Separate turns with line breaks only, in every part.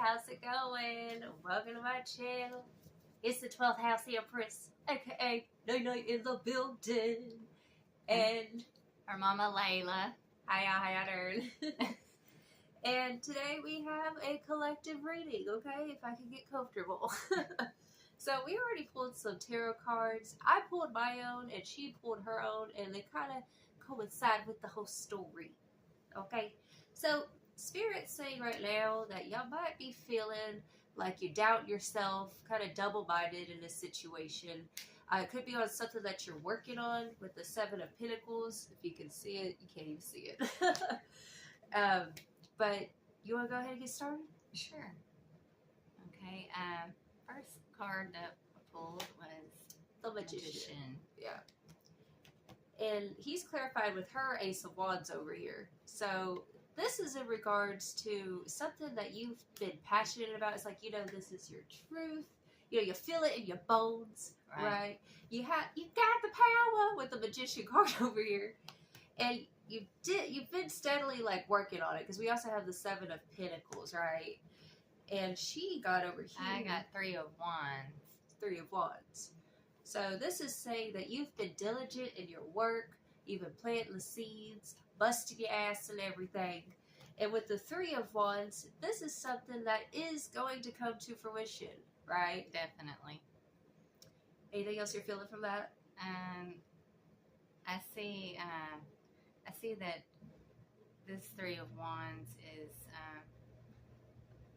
how's it going? Welcome to my channel. It's the 12th House Empress, aka Night Night in the building. And
our mama Layla.
Hiya Dern. And today we have a collective reading, okay? If I can get comfortable. So we already pulled some tarot cards. I pulled my own and she pulled her own, and they kind of coincide with the whole story. Okay? So Spirit's saying right now that y'all might be feeling like you doubt yourself, kind of double-minded in this situation. It could be on something that you're working on with the Seven of Pentacles. If you can see it, you can't even see it. But you want to go ahead and get started?
Sure. Okay. First card that I pulled was
The Magician. Yeah. And he's clarified with her Ace of Wands over here. So this is in regards to something that you've been passionate about. It's like, you know, this is your truth. You know, you feel it in your bones, right? You got the power with the Magician card over here. And you've been steadily like working on it, because we also have the Seven of Pentacles, right? And she got over here.
I got Three of Wands.
Three of Wands. So this is saying that you've been diligent in your work. You've been planting the seeds, busting your ass and everything. And with the Three of Wands, this is something that is going to come to fruition, right?
Definitely.
Anything else you're feeling from that?
I see that this Three of Wands is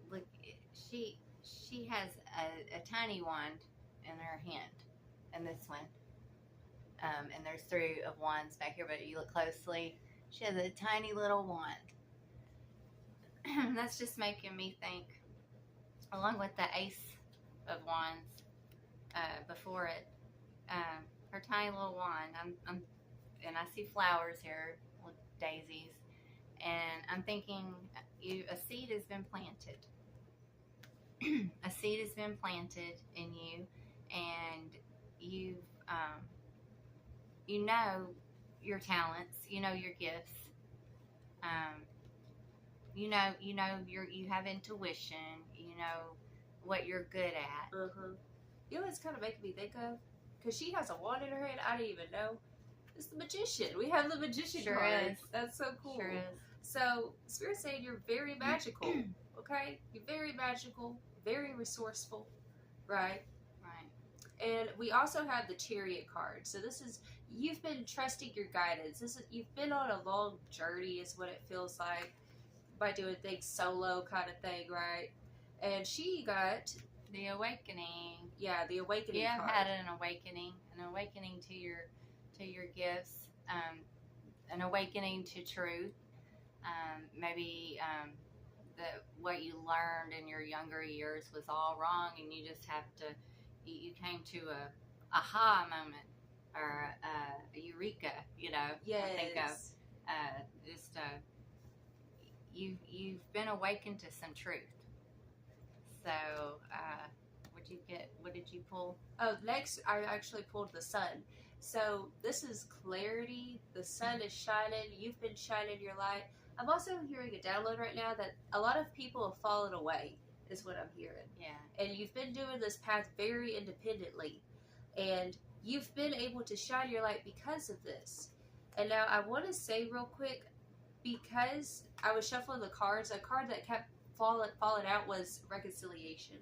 look. She has a tiny wand in her hand, and this one. And there's Three of Wands back here, but you look closely, she has a tiny little wand. That's just making me think, along with the Ace of Wands before it, her tiny little wand. And I see flowers here, with daisies, and I'm thinking a seed has been planted. A seed has been planted in you, and you know your talents, you know your gifts, you have intuition, you know what you're good at.
You know what's kind of making me think of? Because she has a wand in her hand, I didn't even know. It's the Magician. We have the Magician card.
Is.
That's so cool.
Sure is.
So Spirit's saying you're very magical, okay? You're very magical, very resourceful, right?
Right.
And we also have the Chariot card. So this is, you've been trusting your guidance. You've been on a long journey is what it feels like, by doing things solo kind of thing, right? And she got
the Awakening.
Yeah, the Awakening
card.
I've
had an awakening to your gifts, an awakening to truth. Maybe what you learned in your younger years was all wrong, and you just have to. You came to a aha moment, or a eureka. You know.
Yes.
I think of you've been awakened to some truth. So, what'd you get? What did you pull?
Oh, next I actually pulled the Sun. So this is clarity. The sun is shining. You've been shining your light. I'm also hearing a download right now that a lot of people have fallen away, is what I'm hearing.
Yeah.
And you've been doing this path very independently. And you've been able to shine your light because of this. And now I want to say real quick, because I was shuffling the cards, a card that kept falling out was reconciliation.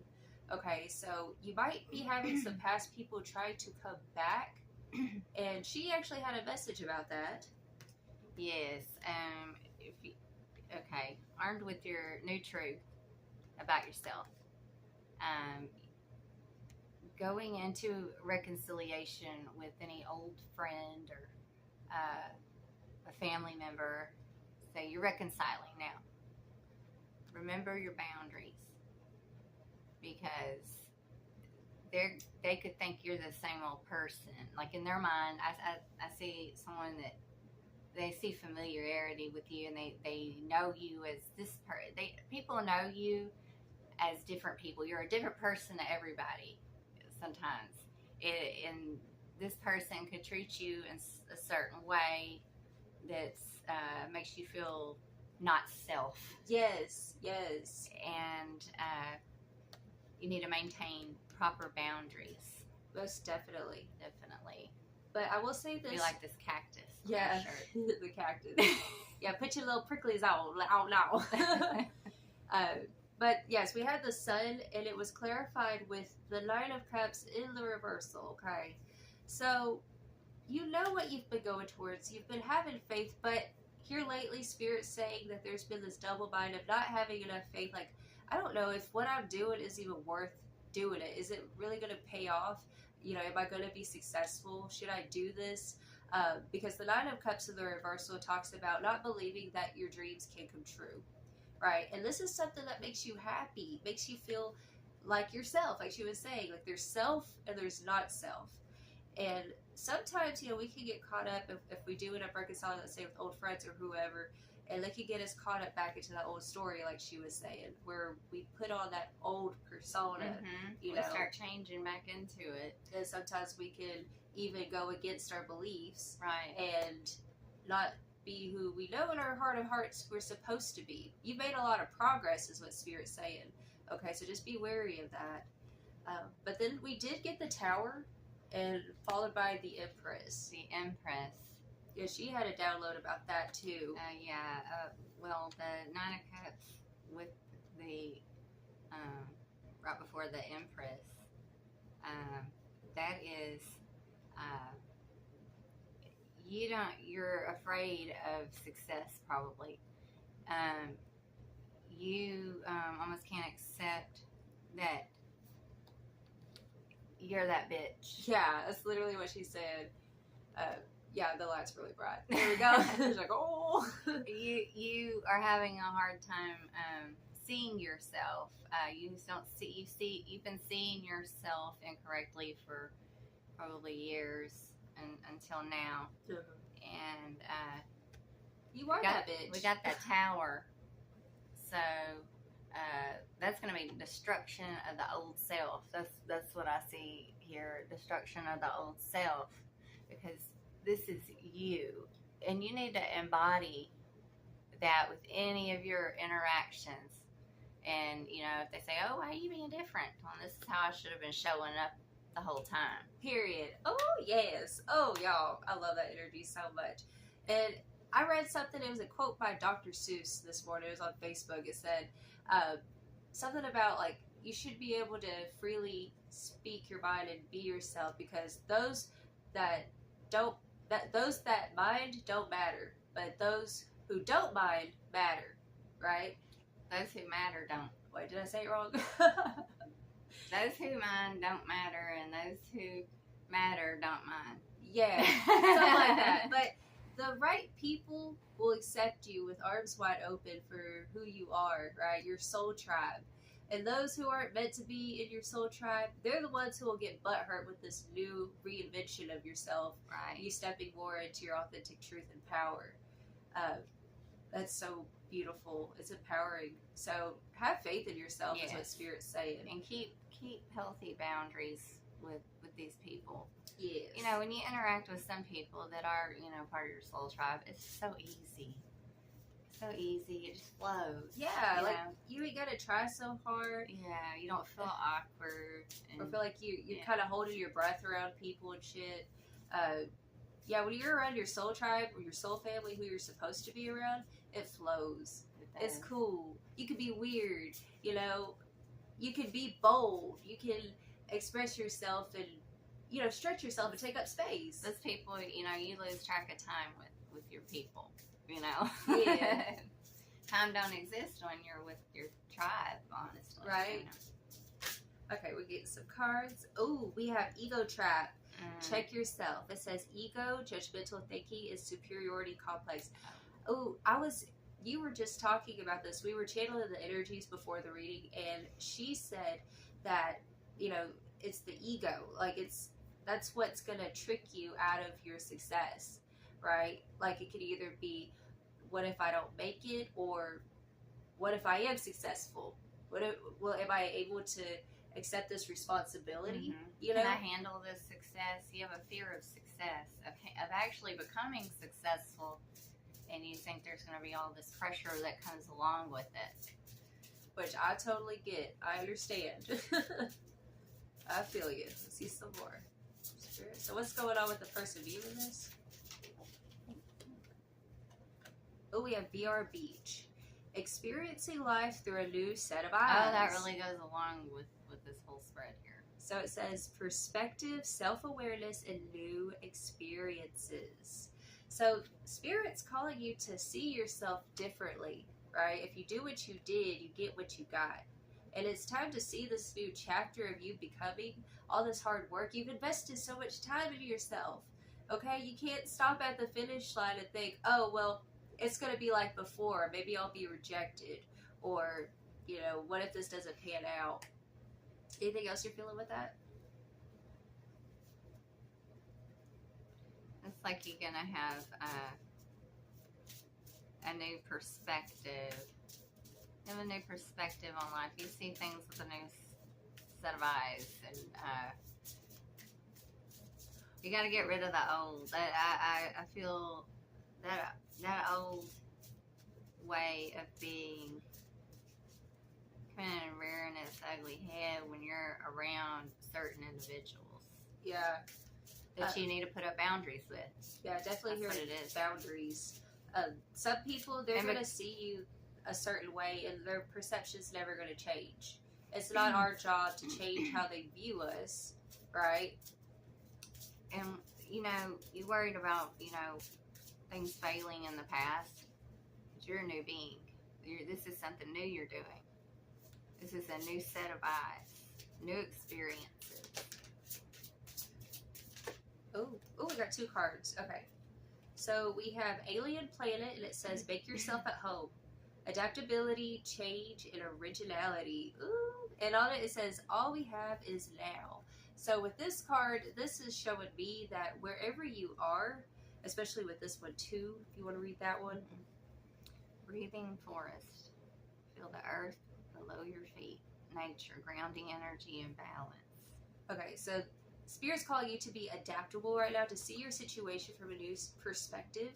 Okay, so you might be having some past people try to come back. And she actually had a message about that.
Yes. Okay. Armed with your new truth about yourself, going into reconciliation with any old friend or a family member, so you're reconciling now. Remember your boundaries, because they could think you're the same old person. Like in their mind, I see someone that they see familiarity with you, and they know you as this person. People know you as different people. You're a different person to everybody sometimes. And this person could treat you in a certain way that makes you feel not self.
Yes.
And you need to maintain proper boundaries.
Most definitely.
Definitely.
But I will say this.
Be like this cactus.
Yeah, the cactus. Yeah, put your little pricklies out now. But yes, we had the sun, and it was clarified with the Nine of Cups in the reversal. Okay, so you know what you've been going towards. You've been having faith, but here lately, Spirit's saying that there's been this double mind of not having enough faith. Like, I don't know if what I'm doing is even worth doing it. Is it really going to pay off? You know, am I going to be successful? Should I do this? Because the Nine of Cups in the reversal talks about not believing that your dreams can come true, right? And this is something that makes you happy, makes you feel like yourself, like she was saying. Like, there's self and there's not self. And sometimes, you know, we can get caught up if we do end up reconciling, let's say, with old friends or whoever, and they can get us caught up back into that old story, like she was saying, where we put on that old persona. You know,
we start changing back into it.
And sometimes we can even go against our beliefs,
right,
and not be who we know in our heart of hearts we're supposed to be. You've made a lot of progress, is what Spirit's saying. Okay, so just be wary of that. But then we did get the Tower, and followed by the Empress.
The Empress.
Yeah, she had a download about that too.
Well, the Nine of Cups with the right before the Empress. That is, you're afraid of success probably. You almost can't accept that you're that bitch.
Yeah, that's literally what she said. Yeah, the light's really bright. There we go. It's like, oh.
You are having a hard time seeing yourself. You've been seeing yourself incorrectly for probably years until now. And
you are that bitch.
We got that Tower. So that's going to be destruction of the old self. That's what I see here. Destruction of the old self, because this is you, and you need to embody that with any of your interactions. And you know, if they say, "Oh, why are you being different?" Well, this is how I should have been showing up the whole time.
Period. Oh yes. Oh y'all, I love that energy so much. And I read something. It was a quote by Dr. Seuss this morning. It was on Facebook. It said something about, like, you should be able to freely speak your mind and be yourself, because those that mind don't matter, but those who don't mind matter, right?
Those who matter don't.
Wait, did I say it wrong?
Those who mind don't matter, and those who matter don't mind.
Yeah, something like that. But the right people will accept you with arms wide open for who you are, right? Your soul tribe. And those who aren't meant to be in your soul tribe, they're the ones who will get butthurt with this new reinvention of yourself.
Right.
You stepping more into your authentic truth and power. That's so beautiful. It's empowering. So have faith in yourself, is what Spirit's saying.
And keep healthy boundaries with these people.
Yes.
You know, when you interact with some people that are, you know, part of your soul tribe, it's so easy. So easy. It just flows.
Yeah, you ain't gotta try so hard.
Yeah, you don't feel awkward.
Or feel like you kind of holding your breath around people and shit. Yeah, when you're around your soul tribe or your soul family, who you're supposed to be around, it flows. It's cool. You can be weird, you know. You can be bold. You can express yourself and, you know, stretch yourself and take up space.
Those people, you know, you lose track of time with your people, you know.
Yeah.
Time don't exist when you're with your tribe, honestly.
Right.
You know?
Okay, we get some cards. Oh, we have ego trap. Check yourself. It says ego, judgmental thinking, is superiority complex. Oh, you were just talking about this. We were channeling the energies before the reading, and she said that, you know, it's the ego. Like, that's what's going to trick you out of your success, right? Like, it could either be, what if I don't make it? Or what if I am successful? Am I able to accept this responsibility?
Mm-hmm.
You know?
Can I handle this success? You have a fear of success, of actually becoming successful. and you think there's going to be all this pressure that comes along with it.
Which I totally get. I understand. I feel you. Let's see some more. Spirit. So what's going on with the perseverance? Oh, we have VR Beach. Experiencing life through a new set of eyes.
Oh, that really goes along with this whole spread here.
So it says perspective, self-awareness, and new experiences. So Spirit's calling you to see yourself differently, right? If you do what you did, you get what you got. And it's time to see this new chapter of you becoming all this hard work. You've invested so much time into yourself, okay? You can't stop at the finish line and think, oh, well, it's going to be like before. Maybe I'll be rejected. Or, you know, what if this doesn't pan out? Anything else you're feeling with that?
It's like you're going to have a new perspective. You have a new perspective on life. You see things with a new set of eyes. And you got to get rid of the old. I feel that old way of being kind of rearing its ugly head when you're around certain individuals.
Yeah.
That you need to put up boundaries with.
Yeah, definitely hear
what it is.
Boundaries. Some people, they're going to see you a certain way and their perception's never going to change. It's not our job to change how they view us, right?
And, you know, you worried about, you know, things failing in the past. But you're a new being. This is something new you're doing. This is a new set of eyes, new experiences.
Oh, we got 2 cards. Okay. So we have Alien Planet, and it says, make yourself at home. Adaptability, change, and originality. Ooh. And on it, it says, all we have is now. So with this card, this is showing me that wherever you are, especially with this one too, if you want to read that one.
Breathing forest. Feel the earth below your feet. Nature, grounding energy, and balance.
Okay, so Spirit's calling you to be adaptable right now, to see your situation from a new perspective,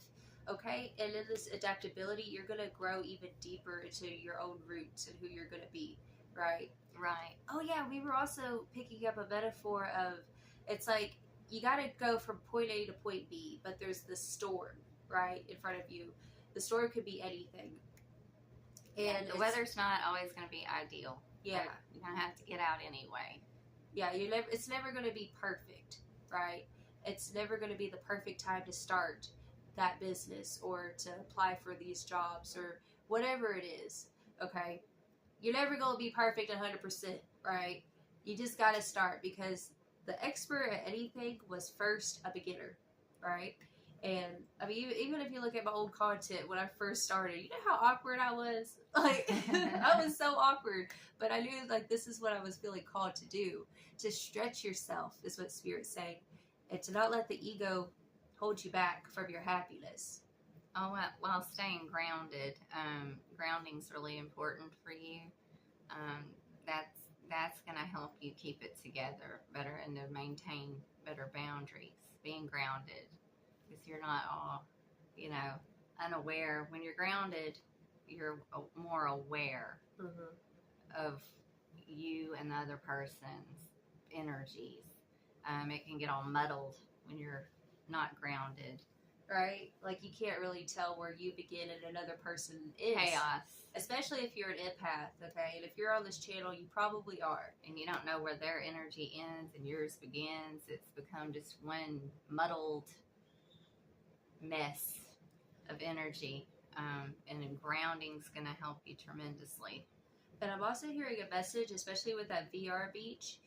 okay? And in this adaptability, you're going to grow even deeper into your own roots and who you're going to be, right?
Right.
Oh, yeah, we were also picking up a metaphor of, it's like, you got to go from point A to point B, but there's this storm, right, in front of you. The storm could be anything. And
the weather's not always going to be ideal.
Yeah.
You're going to have to get out anyway.
Yeah, it's never going to be perfect, right? It's never going to be the perfect time to start that business or to apply for these jobs or whatever it is, okay? You're never going to be perfect 100%, right? You just got to start, because the expert at anything was first a beginner, right? And I mean, even if you look at my old content when I first started, you know how awkward I was? Like, I was so awkward, but I knew, like, this is what I was feeling called to do. To stretch yourself is what Spirit's saying, and to not let the ego hold you back from your happiness.
Oh, while staying grounded, grounding's really important for you. That's going to help you keep it together better and to maintain better boundaries, being grounded. Because you're not all, you know, unaware. When you're grounded, you're more aware of you and the other person's energies. It can get all muddled when you're not grounded.
Right? Like, you can't really tell where you begin and another person is.
Chaos.
Especially if you're an empath, okay? And if you're on this channel, you probably are.
And you don't know where their energy ends and yours begins. It's become just one muddled mess of energy. And grounding's going to help you tremendously.
And I'm also hearing a message, especially with that VR beach.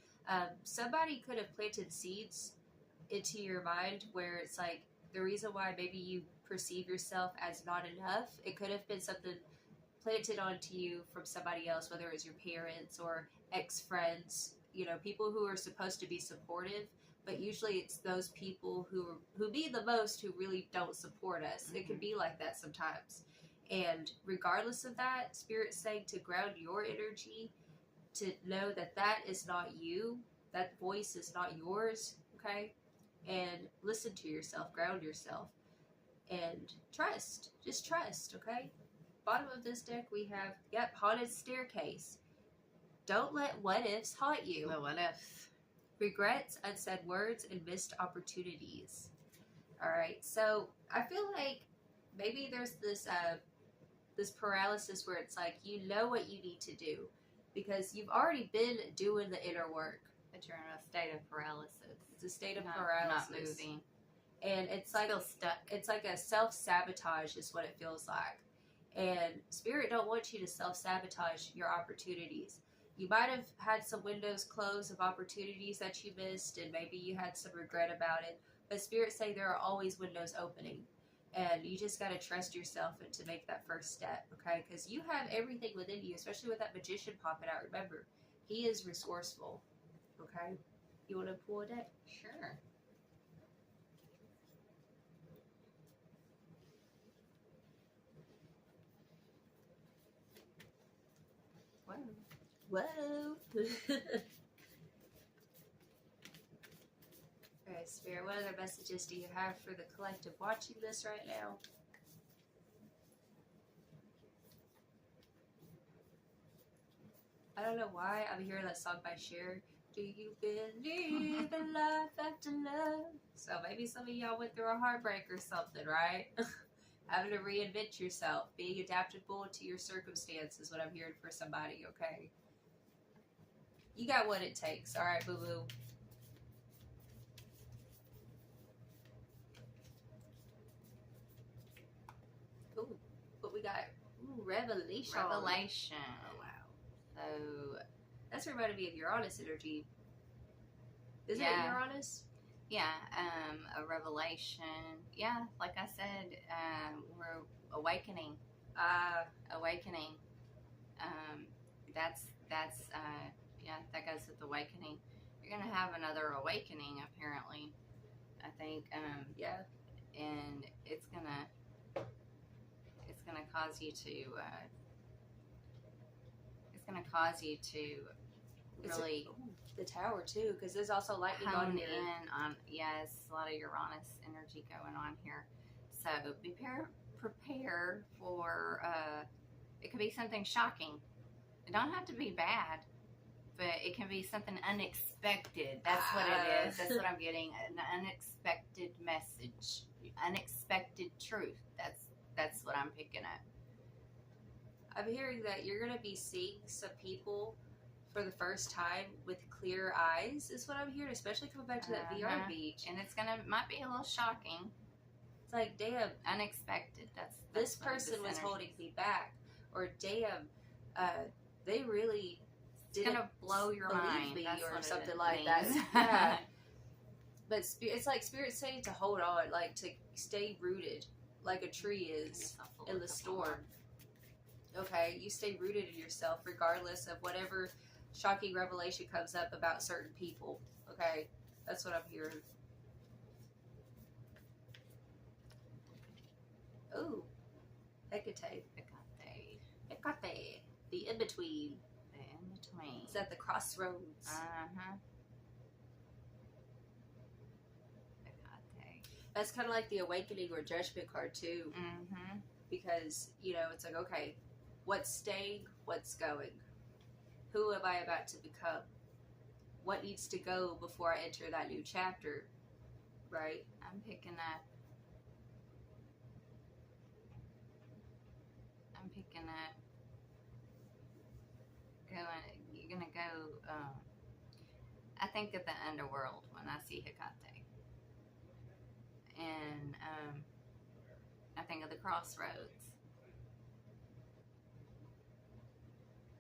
Somebody could have planted seeds into your mind where it's like, the reason why maybe you perceive yourself as not enough, it could have been something planted onto you from somebody else, whether it's your parents or ex-friends, you know, people who are supposed to be supportive, but usually it's those people who need the most who really don't support us. It can be like that sometimes. And regardless of that, Spirit's saying to ground your energy, to know that that is not you, that voice is not yours, okay? And listen to yourself, ground yourself. and trust. Just trust, okay? Bottom of this deck we have, haunted staircase. Don't let what ifs haunt you.
Well, what ifs?
Regrets, unsaid words, and missed opportunities. All right, so I feel like maybe there's this paralysis where it's like you know what you need to do because you've already been doing the inner work.
But you're in a state of paralysis.
It's a state of
Not
paralysis.
Not moving.
And it's like
Still stuck.
It's like a self-sabotage is what it feels like. And Spirit don't want you to self-sabotage your opportunities. You might have had some windows closed of opportunities that you missed, and maybe you had some regret about it. But Spirit say there are always windows opening. And you just got to trust yourself and to make that first step, okay? Because you have everything within you, especially with that magician popping out. Remember, he is resourceful, okay? You want to pull a deck?
Sure.
Whoa. Alright, Spirit, what other messages do you have for the collective watching this right now? I don't know why I'm hearing that song by Cher. Do you believe in life after love? So maybe some of y'all went through a heartbreak or something, right? Having to reinvent yourself, being adaptable to your circumstances is what I'm hearing for somebody, okay? You got what it takes, alright, boo-boo? Ooh, what we got? Ooh, revelation.
Revelation.
Oh, wow.
So,
that's reminding me of Uranus energy. Isn't
Yeah.
it Uranus?
yeah, a revelation. Yeah, like I said, we're awakening. Awakening. That's yeah, that goes with awakening. You're gonna have another awakening, apparently. I think.
Yeah.
And it's gonna cause you to. It's gonna cause you to really
the tower too, because there's also lightning on
hone
here.
in on, yes, a lot of Uranus energy going on here. So prepare for it could be something shocking. It don't have to be bad, but it can be something unexpected. That's what it is. That's what I'm getting. An unexpected message, unexpected truth. That's what I'm picking up.
I'm hearing that you're going to be seeing some people for the first time with clear eyes is what I'm hearing, especially coming back to that VR beach.
And might be a little shocking.
It's like, damn,
unexpected. That's
this person was holding me back, or damn, they really didn't
gonna blow your mind
me,
that's
or something like that. Yeah. But it's like Spirit saying to hold on, like to stay rooted, like a tree is in the storm. Okay, you stay rooted in yourself regardless of whatever shocking revelation comes up about certain people. Okay, that's what I'm hearing. Ooh, Hecate. Hecate. The in-between.
The in-between.
It's at the crossroads.
Uh-huh.
That's kind of like the awakening or judgment card too.
Mm-hmm.
Because, you know, it's like, okay, what's staying, what's going? Who am I about to become? What needs to go before I enter that new chapter? Right?
I'm picking up you're gonna go I think of the underworld when I see Hecate. And I think of the crossroads.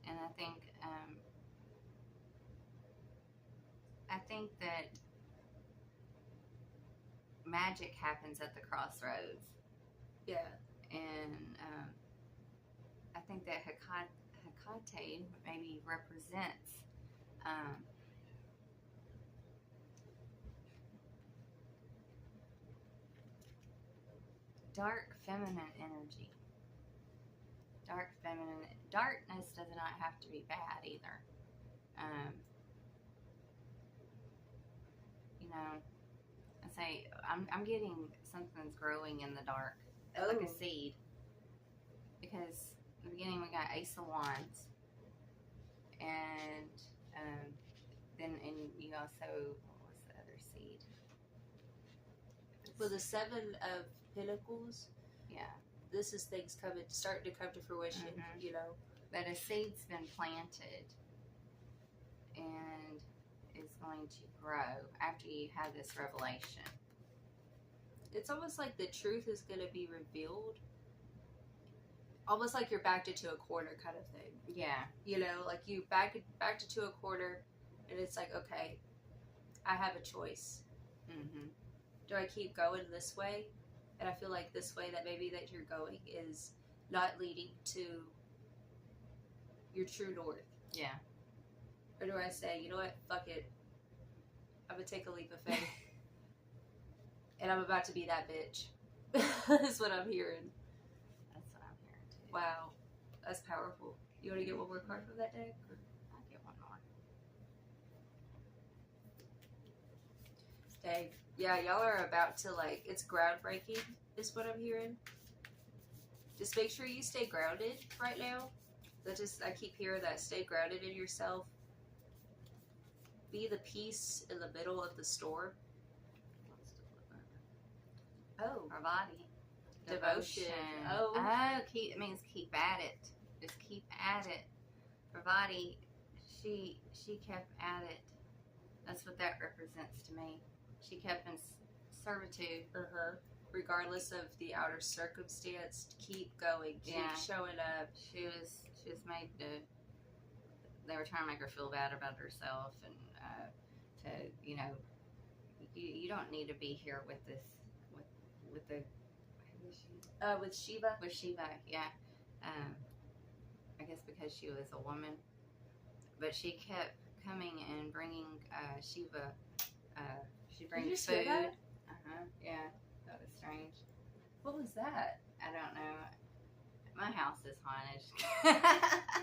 And I think that magic happens at the crossroads.
Yeah.
And I think that Hecate maybe represents dark feminine energy. Darkness does not have to be bad either. You know, I say I'm getting something's growing in the dark,
Oh.
like a seed. Because in the beginning we got Ace of Wands, and then you also, what was the other seed?
Well, the Seven of Pentacles.
Yeah.
This is things starting to come to fruition.
Mhm.
You know.
But a seed's been planted and is going to grow after you have this revelation.
It's almost like the truth is going to be revealed. Almost like you're backed into a corner kind of thing.
Yeah.
You know, like you backed into a corner, and it's like, okay, I have a choice.
Mm-hmm.
Do I keep going this way? And I feel like this way that you're going is not leading to your true north.
Yeah.
Or do I say, you know what, fuck it, I'm going to take a leap of faith. And I'm about to be that bitch. That's what I'm hearing.
That's what I'm hearing too.
Wow. That's powerful. You want to get one more card from that deck? Or?
I'll get one more.
Dang. Yeah, y'all are about to, like, it's groundbreaking, is what I'm hearing. Just make sure you stay grounded right now. I keep hearing that. Stay grounded in yourself. Be the peace in the middle of the storm. Oh.
Our body.
Devotion. Oh.
It means keep at it. Just keep at it. Her body, she kept at it. That's what that represents to me. She kept in servitude.
Regardless of the outer circumstance, keep going. Keep showing up.
She was made to. They were trying to make her feel bad about herself, and you don't need to be here with this with the who is she?
With Shiva.
With Shiva, yeah. I guess because she was a woman, but she kept coming and bringing Shiva. She brings food. Yeah, that was strange.
What was that?
I don't know. My house is haunted.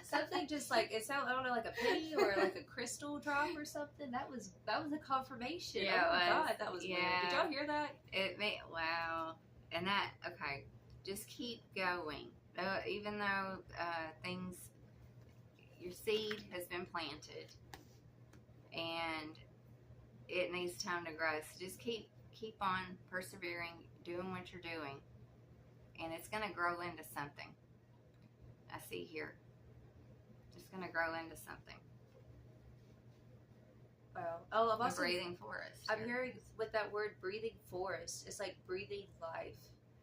Something just like it sounded, I don't know, like a penny or like a crystal drop or something. That was a confirmation.
Yeah,
oh my god, that was weird. Did y'all hear that?
Wow. And that, okay, just keep going. Even though your seed has been planted and it needs time to grow. So just keep on persevering, doing what you're doing, and it's going to grow into something. I see here. Just going to grow into something.
Wow. Oh, I'm also
breathing forest.
I'm hearing with that word breathing forest. It's like breathing life.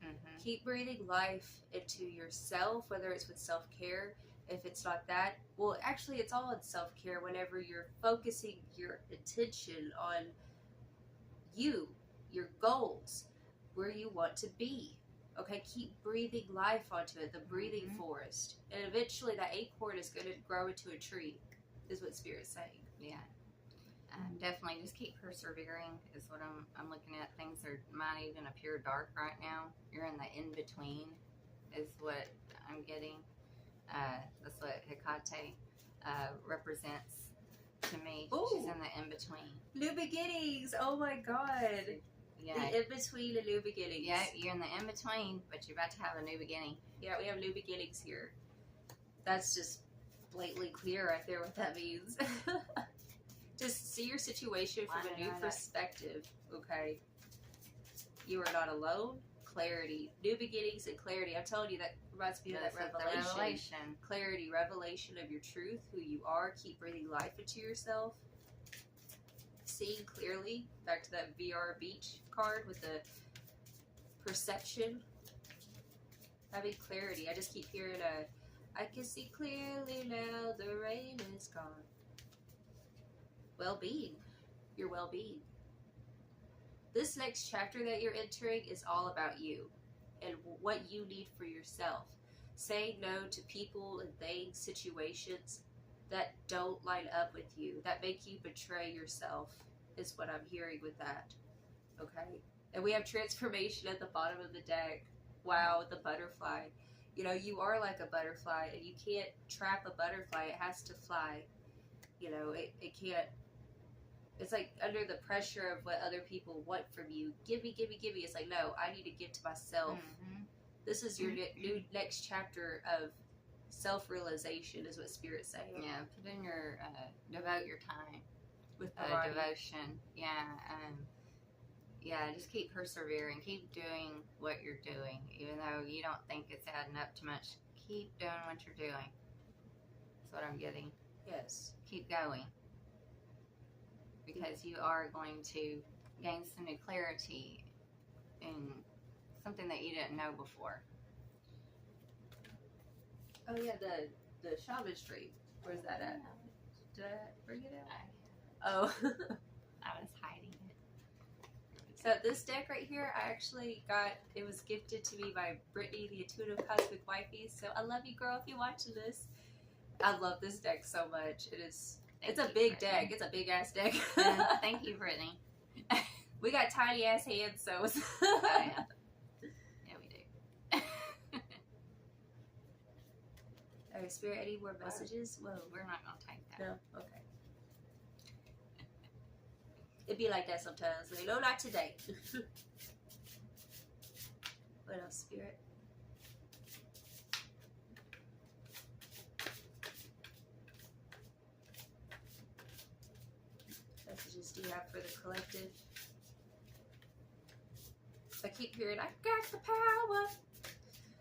Mm-hmm.
Keep breathing life into yourself, whether it's with self-care. If it's not that, well, actually, it's all in self-care whenever you're focusing your attention on you, your goals, where you want to be. Okay, keep breathing life onto it, the breathing forest. And eventually that acorn is going to grow into a tree, is what Spirit's saying.
Yeah. Definitely just keep persevering is what I'm looking at. Things might even appear dark right now. You're in the in-between is what I'm getting. That's what Hecate represents to me.
Ooh.
She's in the in-between.
New beginnings. Oh my God.
Yeah.
The in-between and new beginnings.
Yeah, you're in the in-between, but you're about to have a new beginning.
Yeah, we have new beginnings here. That's just blatantly clear right there what that means. Just see your situation from a new perspective, okay? You are not alone. Clarity. New beginnings and clarity. I'm telling you, that reminds me of that revelation. Clarity, revelation of your truth, who you are. Keep breathing life into yourself. Seeing clearly. Back to that VR beach card with the perception. Having clarity. I just keep hearing I can see clearly now, the rain is gone. Well-being. Your well-being. This next chapter that you're entering is all about you and what you need for yourself. Saying no to people and things, situations that don't line up with you, that make you betray yourself, is what I'm hearing with that. Okay? And we have transformation at the bottom of the deck. Wow, the butterfly. You know, you are like a butterfly, and you can't trap a butterfly. It has to fly. You know, it can't it's like under the pressure of what other people want from you. Give me, give me, give me. It's like, no, I need to give to myself. This is your new next chapter of self-realization, is what Spirit's saying.
Yeah, put in your, devote your time.
With the body.
Devotion. Yeah, yeah, just keep persevering. Keep doing what you're doing. Even though you don't think it's adding up too much, keep doing what you're doing. That's what I'm getting.
Yes.
Keep going. Because you are going to gain some new clarity in something that you didn't know before.
Oh yeah, the shaman stream. Where's that at? Did I bring it out? Oh.
I was hiding it.
So this deck right here, I actually got, it was gifted to me by Brittany, the Intuitive Cosmic Wifey. So I love you, girl, if you're watching this. I love this deck so much. It's a big deck. It's a big ass deck.
Thank you, Brittany.
We got tiny ass hands, so.
Oh, yeah. Yeah, we do.
Okay, Spirit, any more messages? Whoa.
We're not going to take that.
No? Okay. It'd be like that sometimes. Like, no, not today. What else, Spirit? Messages do you have for the collective? I keep hearing, I got the power.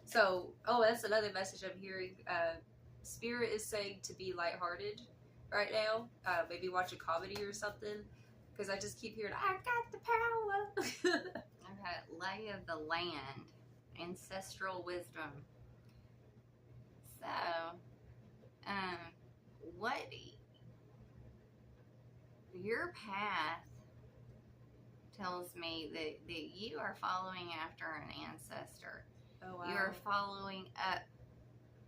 So, that's another message I'm hearing. Spirit is saying to be lighthearted right now. Maybe watch a comedy or something. Because I just keep hearing, I got the power.
I've got lay of the land, ancestral wisdom. So, what your path tells me that you are following after an ancestor.
Oh, wow.
You're following up.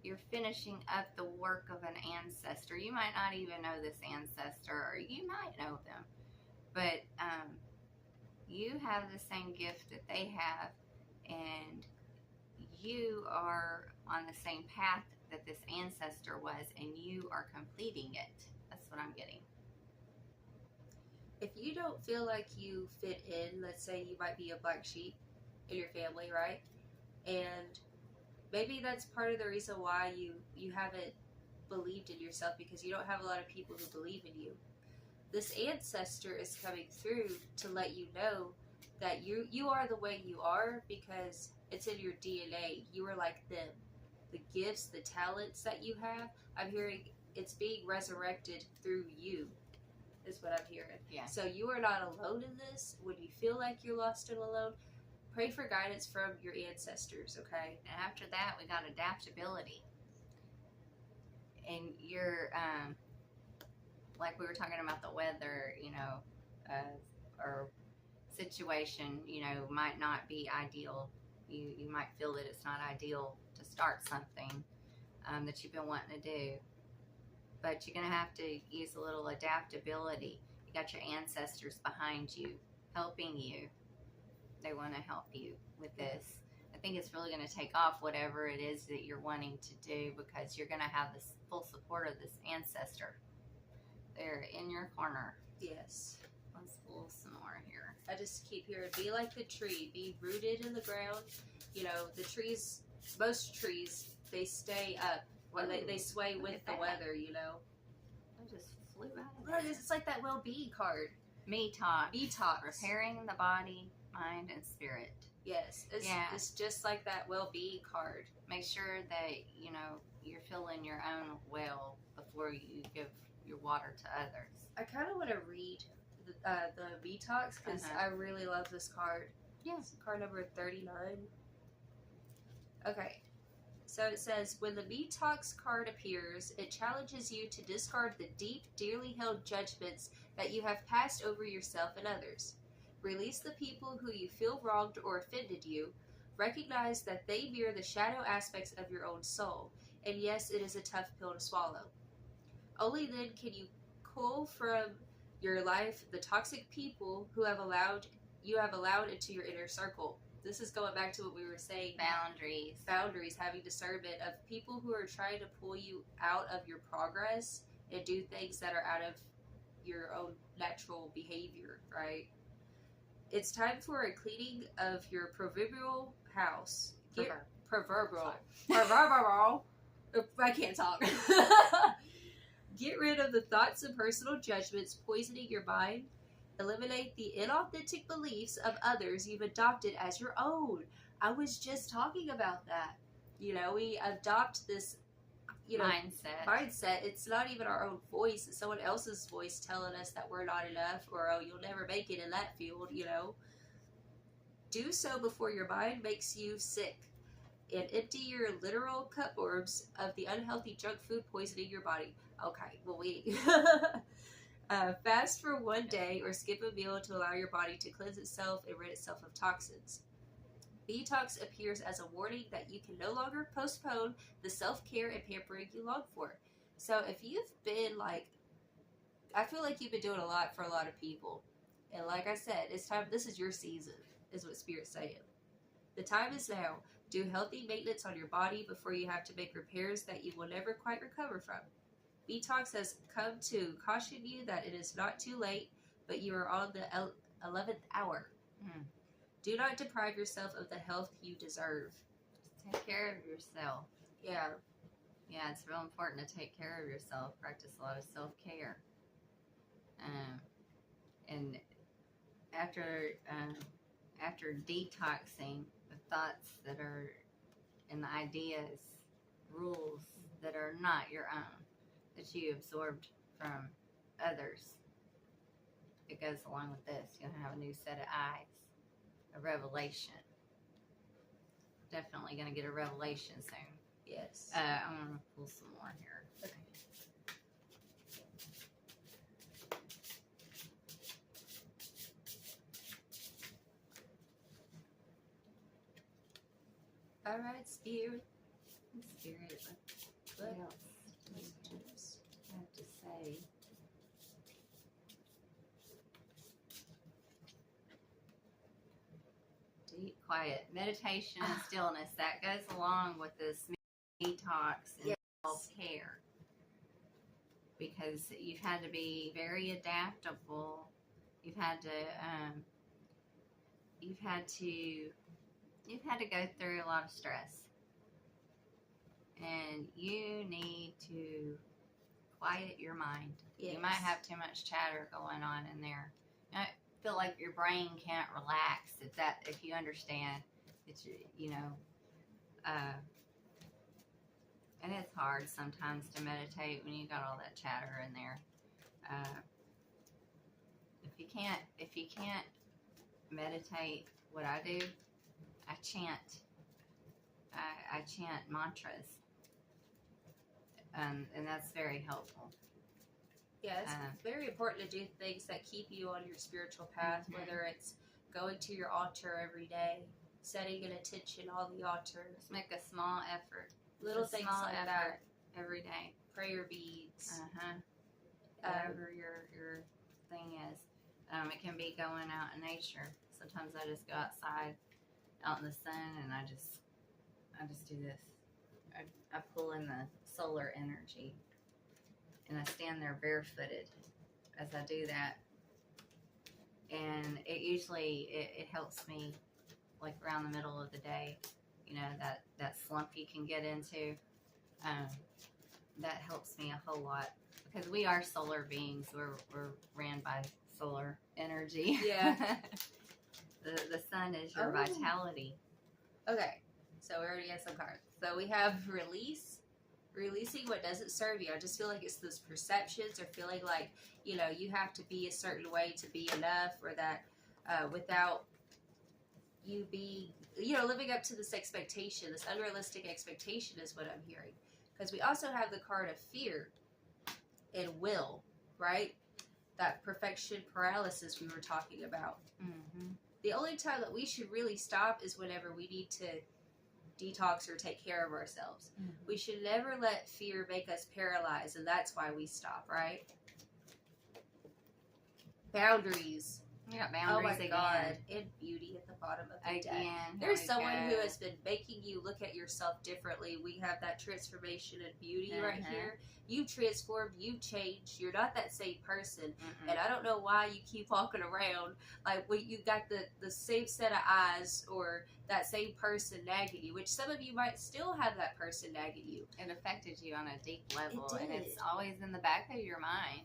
You're finishing up the work of an ancestor. You might not even know this ancestor, or you might know them. But you have the same gift that they have, and you are on the same path that this ancestor was, and you are completing it. That's what I'm getting.
If you don't feel like you fit in, let's say you might be a black sheep in your family, right? And maybe that's part of the reason why you haven't believed in yourself, because you don't have a lot of people who believe in you. This ancestor is coming through to let you know that you are the way you are because it's in your DNA. You are like them. The gifts, the talents that you have, I'm hearing it's being resurrected through you, is what I'm hearing.
Yeah.
So you are not alone in this. When you feel like you're lost and alone, pray for guidance from your ancestors, okay?
And after that, we got adaptability. And you're, like we were talking about the weather, or situation, might not be ideal. You might feel that it's not ideal to start something that you've been wanting to do. But you're going to have to use a little adaptability. You got your ancestors behind you, helping you. They want to help you with this. I think it's really going to take off whatever it is that you're wanting to do, because you're going to have this full support of this ancestor. They're in your corner.
Yes.
Let's pull some more here.
I just keep hearing, be like the tree, be rooted in the ground. The trees, most trees, they stay up. When they sway with the weather,
I just flew out of
Look,
there.
it's like that well-being card.
Detox.
Detox.
Repairing the body, mind, and spirit.
Yes. It's just like that well-being card.
Make sure that, you're filling your own well before you give your water to others.
I kind of want to read the Detox because I really love this card.
Yes.
Card number 39. Okay. So it says, when the Detox card appears, it challenges you to discard the deep, dearly held judgments that you have passed over yourself and others. Release the people who you feel wronged or offended you. Recognize that they mirror the shadow aspects of your own soul. And yes, it is a tough pill to swallow. Only then can you cull from your life the toxic people who you have allowed into your inner circle. This is going back to what we were saying. Boundaries, having discernment of people who are trying to pull you out of your progress and do things that are out of your own natural behavior, right? It's time for a cleaning of your proverbial house. Proverbial. I can't talk. Get rid of the thoughts and personal judgments poisoning your mind. Eliminate the inauthentic beliefs of others you've adopted as your own. I was just talking about that. We adopt this, mindset. It's not even our own voice. It's someone else's voice telling us that we're not enough, or, oh, you'll never make it in that field, Do so before your mind makes you sick. And empty your literal cupboards of the unhealthy junk food poisoning your body. Okay, well, fast for one day or skip a meal to allow your body to cleanse itself and rid itself of toxins. Detox appears as a warning that you can no longer postpone the self-care and pampering you long for. So if you've been I feel like you've been doing a lot for a lot of people. And like I said, it's time. This is your season, is what Spirit's saying. The time is now. Do healthy maintenance on your body before you have to make repairs that you will never quite recover from. Detox has come to caution you that it is not too late, but you are on the 11th hour. Do not deprive yourself of the health you deserve.
Just take care of yourself.
Yeah.
Yeah, it's real important to take care of yourself. Practice a lot of self-care. And after detoxing, the thoughts that are and the ideas, rules that are not your own, that you absorbed from others, it goes along with this. You'll have a new set of eyes, a revelation. Definitely going to get a revelation soon.
Yes.
I'm going to pull some more here.
Okay. All right, Spirit.
Spirit, what else do I have to say? Deep, quiet meditation and stillness. That goes along with this detox and self-care. Because you've had to be very adaptable. You've had to go through a lot of stress. And you need to quiet your mind.
Yes. You
might have too much chatter going on in there. I feel like your brain can't relax if you understand. It's, and it's hard sometimes to meditate when you got all that chatter in there. If you can't meditate, what I do, I chant. I chant mantras, and that's very helpful.
Yeah, it's very important to do things that keep you on your spiritual path, whether it's going to your altar every day, setting an intention on the altar.
Just make a small effort.
Little things like that.
Every day.
Prayer beads.
Whatever your thing is. It can be going out in nature. Sometimes I just go outside, out in the sun, and I just do this. I pull in the solar energy, and I stand there barefooted as I do that. And it usually it helps me, like around the middle of the day, that slump you can get into. That helps me a whole lot because we are solar beings. We're ran by solar energy.
Yeah.
The sun is your vitality.
Okay, so we already have some cards. So we have releasing what doesn't serve you. I just feel like it's those perceptions or feeling like, you have to be a certain way to be enough, or that without you being, living up to this expectation, this unrealistic expectation is what I'm hearing. Because we also have the card of fear and will, right? That perfection paralysis we were talking about.
Mm-hmm.
The only time that we should really stop is whenever we need to detox or take care of ourselves.
Mm-hmm.
We should never let fear make us paralyzed, and that's why we stop, right? Boundaries.
You got
Oh
boundaries
my
again.
God. And beauty at the bottom of the deck.
Again.
There's
Here we
someone
go.
who has been making you look at yourself differently. We have that transformation and beauty right here. You transformed, you changed. You're not that same person.
Mm-mm.
And I don't know why you keep walking around like when you got the same set of eyes or that same person nagging you, which some of you might still have that person nagging you.
It affected you on a deep level,
It
and
did.
it's always in the back of your mind.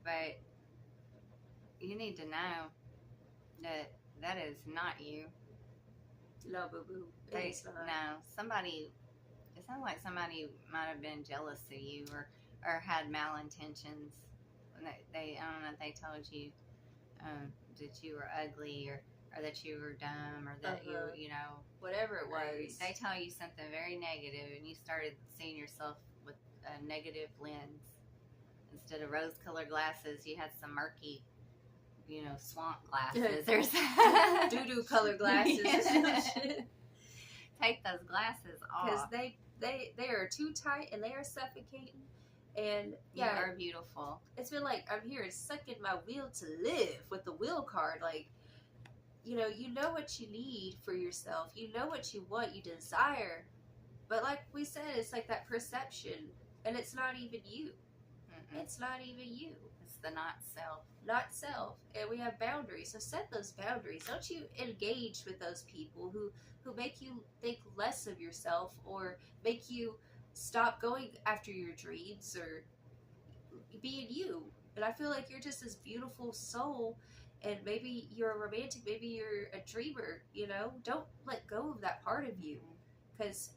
But you need to know that that is not you.
No, boo-boo. It's not.
No, somebody, it sounds like somebody might have been jealous of you or had malintentions. They I don't know if they told you that you were ugly or that you were dumb or that you know.
Whatever it was.
They tell you something very negative and you started seeing yourself with a negative lens. Instead of rose-colored glasses, you had some murky, swamp glasses or something.
Doo-doo colored glasses.
Take those glasses off.
Because they are too tight and they are suffocating. And
you are beautiful.
It's been like I'm here sucking my will to live with the will card. Like, you know what you need for yourself. You know what you want. You desire. But like we said, it's like that perception. And it's not even you.
Mm-mm.
It's not even you.
It's the not self.
Not self. And we have boundaries. So set those boundaries. Don't you engage with those people who make you think less of yourself or make you stop going after your dreams or being you. And I feel like you're just this beautiful soul, and maybe you're a romantic, maybe you're a dreamer, Don't let go of that part of you. Because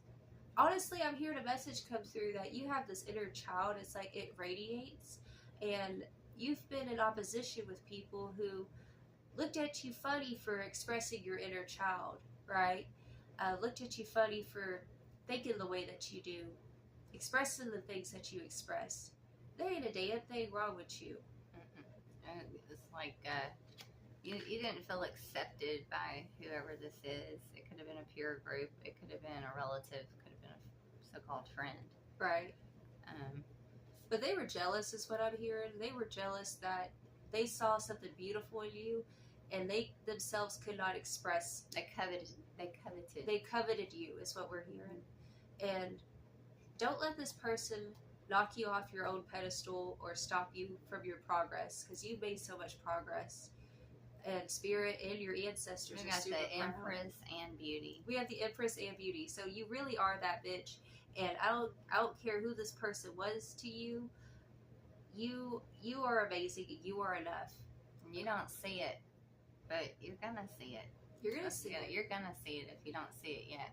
honestly, I'm hearing a message come through that you have this inner child. It's like it radiates, and you've been in opposition with people who looked at you funny for expressing your inner child, right? Looked at you funny for thinking the way that you do, expressing the things that you express. There ain't a damn thing wrong with you.
It's like you didn't feel accepted by whoever this is. It could have been a peer group. It could have been a relative. Could have been a so-called friend.
Right. But they were jealous is what I'm hearing. They were jealous that they saw something beautiful in you and they themselves could not express.
They coveted.
They coveted you is what we're hearing. And don't let this person knock you off your own pedestal or stop you from your progress, because you've made so much progress. And spirit and your ancestors
We
are
got
super
the
proud.
Empress and Beauty.
We have the Empress and Beauty. So you really are that bitch. And I don't care who this person was to you. You are amazing. You are enough.
You don't see it, but you're gonna see it.
You're gonna see it.
You're gonna see it if you don't see it yet.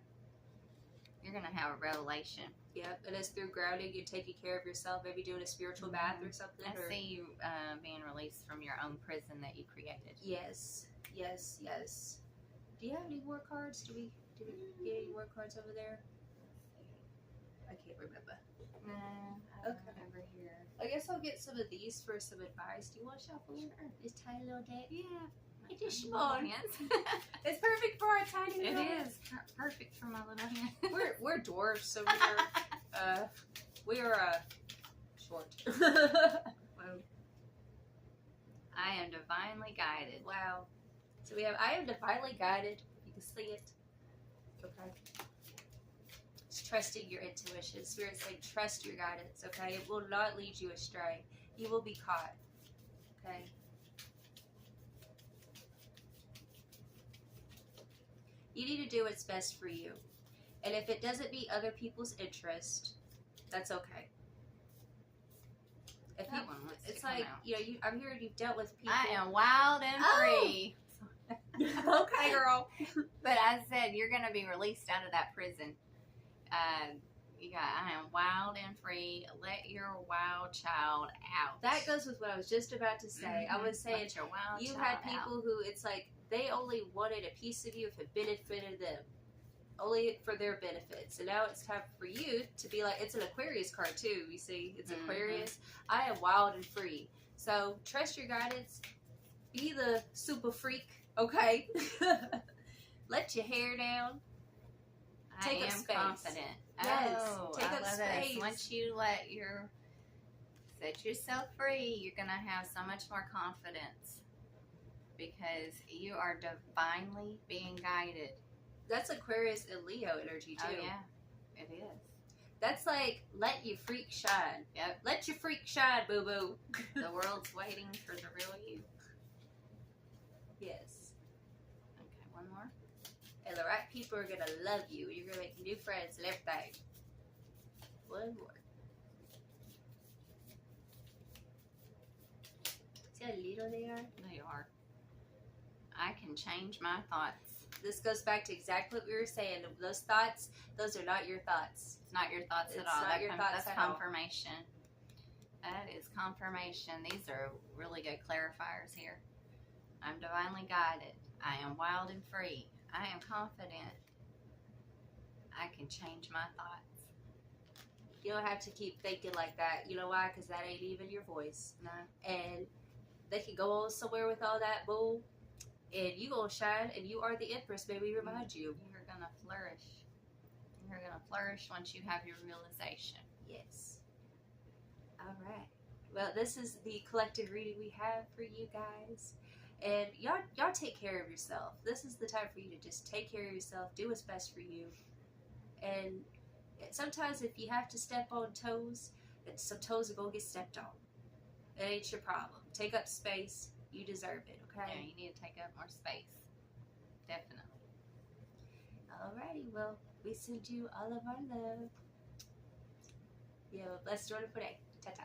You're gonna have a revelation.
Yep, and it's through grounding and taking care of yourself, maybe doing a spiritual bath or something.
I see you being released from your own prison that you created.
Yes. Do you have any more cards? Do we get any more cards over there? I can't remember.
No.
Okay.
Over here.
I guess I'll get some of these for some advice. Do you want to shuffle? Sure. This tiny little deck?
Yeah.
It is
Little
small.
hands.
It's perfect for our tiny
It
little
is perfect for my little hand.
We're dwarfs over here. We are short.
I am divinely guided.
Wow. So we have I am divinely guided. You can see it. Okay. Just trusting your intuition. Spirit's saying trust your guidance, okay? It will not lead you astray. You will be caught. Okay? You need to do what's best for you. And if it doesn't meet other people's interest, that's okay. If
That
you,
one wants
it's
to come
like,
out.
I'm hearing you've dealt with people.
I am wild and free.
Okay, girl.
But I said you're going to be released out of that prison. I am wild and free. Let your wild child out.
That goes with what I was just about to say. I was saying
Let your wild
you
child
had people who it's like they only wanted a piece of you if it benefited them. Only for their benefits. And now it's time for you to be like, it's an Aquarius card too, you see. It's Aquarius. I am wild and free. So trust your guidance. Be the super freak, okay? Let your hair down. Take up
am
space.
confident.
Yes,
Take
up
up
space.
This. Once you set yourself free, you're gonna have so much more confidence. because you are divinely being guided.
That's Aquarius and Leo energy too.
Oh yeah, it is.
That's like, let your freak shine.
Yep.
Let your freak shine, boo boo.
The world's waiting for the real you.
Yes.
Okay, one more.
And the right people are gonna love you. You're gonna make new friends and everything. One more. See how little they are?
They are. I can change my thoughts.
This goes back to exactly what we were saying. Those thoughts, those are not your thoughts.
It's not your thoughts at
It's
all.
not your thoughts
that's
at all.
confirmation. That is confirmation. These are really good clarifiers here. I'm divinely guided. I am wild and free. I am confident. I can change my thoughts.
You don't have to keep thinking like that. You know why? Because that ain't even your voice.
No.
And they can go on somewhere with all that bull, and you gonna shine, and you are the Empress, baby. Remind you.
You're gonna flourish. You're gonna flourish once you have your realization.
Yes. All right. Well, this is the collective reading we have for you guys. And y'all take care of yourself. This is the time for you to just take care of yourself, do what's best for you. And sometimes if you have to step on toes, some toes are going to get stepped on. It ain't your problem. Take up space. You deserve it, okay?
Yeah, you need to take up more space. Definitely.
Alrighty, well, we send you all of our love. You have a blessed, wonderful day. Ta-ta.